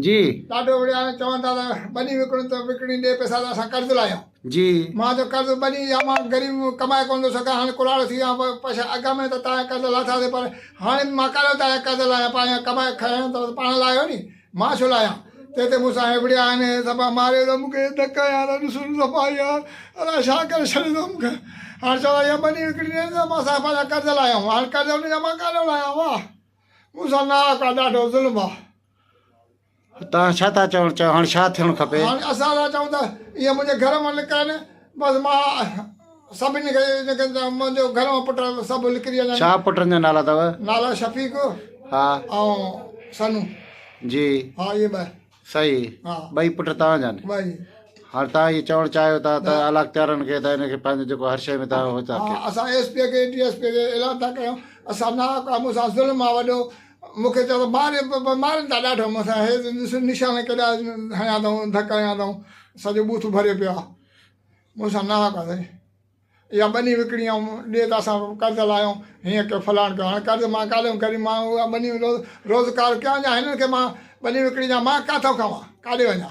जी ॾाढो बढ़िया आहे चवनि था त बनी विकिणूं त विकिणी ॾे पैसा त असां कर्ज़ु लाहियूं जी मां त कर्ज़ु बनी या मां ग़रीब कमाए कोन थो सघां हाणे कुड़ाड़ थी विया पैसा अॻ में त तव्हां कर्ज़ु लाथासीं पर हाणे मां काॾो तव्हां कर्ज़ु लाहियां पाण कमाए खयां त पाण लाहियो नी मां छो लाहियां ते ते मूंसां हेबड़िया आहिनि सभु मारे त मूंखे धका यार ॾिसो सफ़ा यार अलाए छा करे छॾींदो मूंखे हाणे चवंदा इहा बनी विकिणी ॾे त मां असां पंहिंजा कर्ज़ु लाहियूं हाणे कर्ज़ु उन जा मां काॾो लाहियां वाह मूंसां नाहक आहे ॾाढो ज़ुल्म आहे तव्हां छा था चवणु चाहियो हाणे छा थियणु खपे हाणे असां था चऊं त इहे मुंहिंजे घर मां निकिरनि बसि मां सभिनी खे जेके मुंहिंजो घर मां पुट सभु निकिरी वञनि छा पुटनि जा नाला अथव नाला शफ़ीक हा ऐं सनू जी हा इहे ॿ सही हा ॿई पुट तव्हांजा आहिनि भई हाणे तव्हां इहे चवणु चाहियो था त अलाख्तियारनि खे त हिनखे पंहिंजो जेको हर शइ में तव्हां हो था हा असां एसपीअ खे DSP खे ऐलान था कयूं असां नाहक आहे मूंसां ज़ुल्म आहे वॾो मूंखे चयो मारनि था ॾाढो मूंसां हे निशान केॾा हयां अथऊं धक हयां अथऊं सॼो बूथ भरियो पियो आहे मूंसां नाहक आहे साईं इहा बनी विकिणी ऐं ॾे त असां कर्ज़ु लाहियूं हीअं कयो फलाण कयो हाणे कर्ज़ु मां काॾे करी मां उहा बनी रोज़गार कयां या हिननि खे मां बनी विकिणी जा मां किथां खावां काॾे वञा